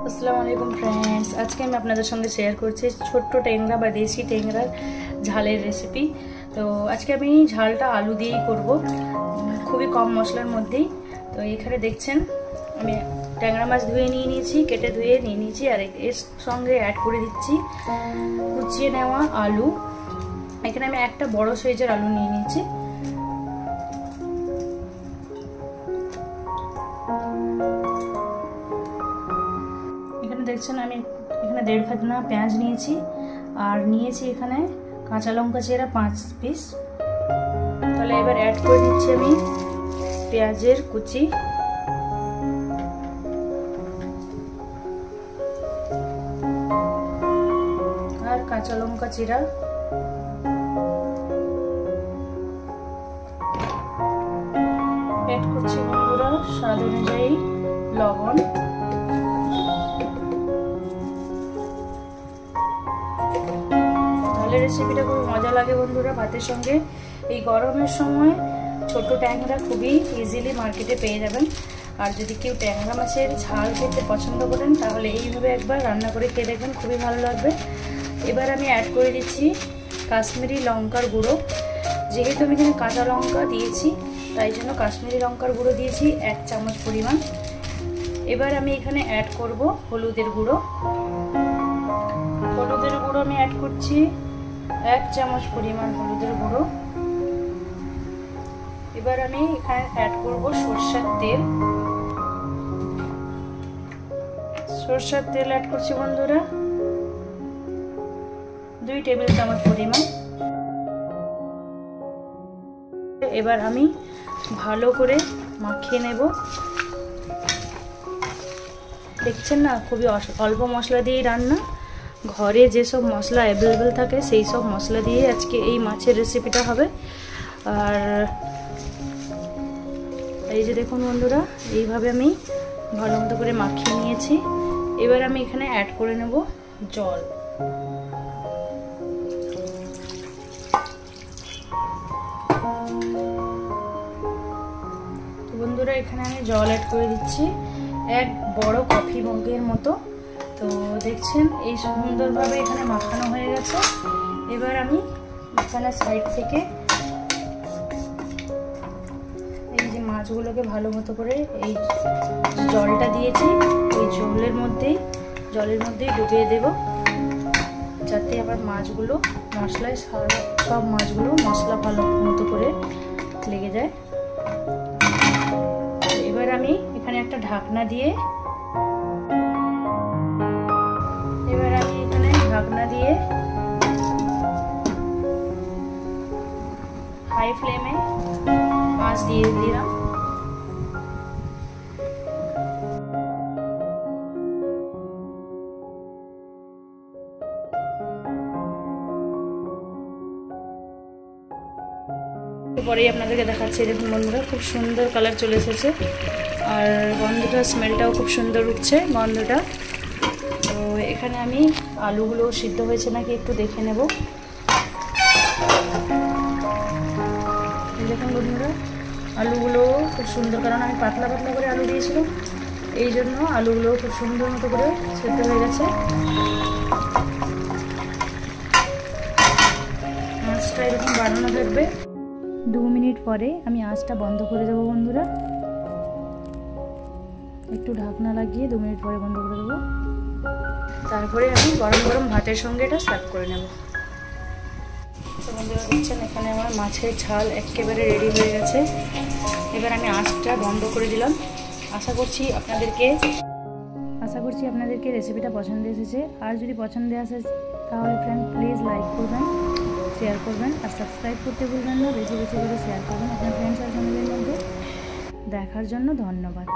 আসসালামু আলাইকুম ফ্রেন্ডস, আজকে আমি আপনাদের সঙ্গে শেয়ার করছি ছোট্ট টেংরা বা দেশি টেংরার ঝালের রেসিপি। তো আজকে আমি ঝালটা আলু দিয়েই করব, খুবই কম মশলার মধ্যেই। তো এখানে দেখছেন আমি ট্যাংরা মাছ ধুয়ে নিয়ে নিয়েছি, কেটে ধুয়ে নিয়ে নিয়েছি, আর এর সঙ্গে অ্যাড করে দিচ্ছি কুচিয়ে নেওয়া আলু। এখানে আমি একটা বড় সাইজের আলু নিয়ে নিয়েছি। এখানে দেখছেন আমি এখানে 1.5 খাজনা পেঁয়াজ নিয়েছি, আর নিয়েছি এখানে কাঁচা লঙ্কা চেরা 5 পিস। তাহলে এবার অ্যাড করে দিচ্ছি আমি পেঁয়াজের কুচি, আর কাঁচা লঙ্কা চেরা, অ্যাড করছি বন্ধুরা স্বাদ অনুযায়ী লবণ। রেসিপিটা খুব মজা লাগে বন্ধুরা ভাতের সঙ্গে। এই গরমের সময় ছোট ট্যাংরা খুবই ইজিলি মার্কেটে পেয়ে যাবেন। আর যদি কেউ ট্যাংরা মাছের ঝাল খেতে পছন্দ করেন তাহলে এইভাবে একবার রান্না করে খেয়ে দেখবেন, খুবই ভালো লাগবে। এবার আমি অ্যাড করে দিচ্ছি কাশ্মীরি লঙ্কার গুঁড়ো। যেহেতু আমি এখানে কাঁচা লঙ্কা দিয়েছি তাই জন্য কাশ্মীরি লঙ্কার গুঁড়ো দিয়েছি 1 চামচ পরিমাণ। এবার আমি এখানে অ্যাড করব হলুদের গুঁড়ো। হলুদের গুঁড়ো আমি অ্যাড করছি 1 চামচ পরিমাণ হলুদের গুঁড়ো। এবার আমি এখানে অ্যাড করব সরষের তেল। সরষের তেল অ্যাড করছি বন্ধুরা 2 টেবিল চামচ পরিমাণ। এবার আমি ভালো করে মাখিয়ে নেব। দেখছেন না, খুবই অল্প মশলা দিয়েই রান্না। ঘরে যেসব মশলা অ্যাভেলেবেল থাকে সেই সব মশলা দিয়ে আজকে এই মাছের রেসিপিটা হবে। আর এই যে দেখুন বন্ধুরা, এইভাবে আমি ভালো মতো করে মাখিয়ে নিয়েছি। এবার আমি এখানে অ্যাড করে নেব জল। তো বন্ধুরা এখানে আমি জল অ্যাড করে দিচ্ছি 1 বড় কফি মগের মতো। তো দেখছেন এই সুন্দরভাবে এখানে মাখানো হয়ে গেছে। এবার আমি এখানে সাইড থেকে এই যে মাছগুলোকে ভালো মতো করে এই জলটা দিয়েছি এই জলের মধ্যেই ডুবিয়ে দেব, যাতে আবার মাছগুলো মশলায় সব মাছগুলো মশলা ভালো মতো করে লেগে যায়। এবার আমি এখানে একটা ঢাকনা দিয়ে হাই ফ্লেমে মাছ দিয়ে দিলাম। পরেই আপনাদেরকে দেখাচ্ছি। দেখুন বন্ধুরা, খুব সুন্দর কালার চলে এসেছে, আর গন্ধটা স্মেলটাও খুব সুন্দর উঠছে গন্ধটা। তো এখানে আমি আলুগুলো সিদ্ধ হয়েছে নাকি একটু দেখে নেব। দেখুন বন্ধুরা, আলুগুলো খুব সুন্দর, কারণ আমি পাতলা পাতলা করে আলু দিয়েছিলাম, এই জন্য আলুগুলো খুব সুন্দর মতো করে সিদ্ধ হয়ে গেছে। মাছটা এরকম বানানো থাকবে। 2 মিনিট পরে আমি আঁচটা বন্ধ করে দেবো বন্ধুরা। একটু ঢাকনা লাগিয়ে 2 মিনিট পরে বন্ধ করে দেবো। তারপরে আমি গরম গরম ভাতের সঙ্গে এটা সার্ভ করে নেব। তো বন্ধুরা দেখছেন এখানে আমার মাছের ঝাল একেবারে রেডি হয়ে গেছে। এবার আমি আঁচটা বন্ধ করে দিলাম। আশা করছি আপনাদেরকে রেসিপিটা পছন্দ এসেছে। আর যদি পছন্দ আসে তাহলে ফ্রেন্ড প্লিজ লাইক করবেন, শেয়ার করবেন, আর সাবস্ক্রাইব করতে ভুলবেন না। বেশি বেশি করে শেয়ার করবেন আপনার ফ্রেন্ডস আর ফ্যামিলির মধ্যে। দেখার জন্য ধন্যবাদ।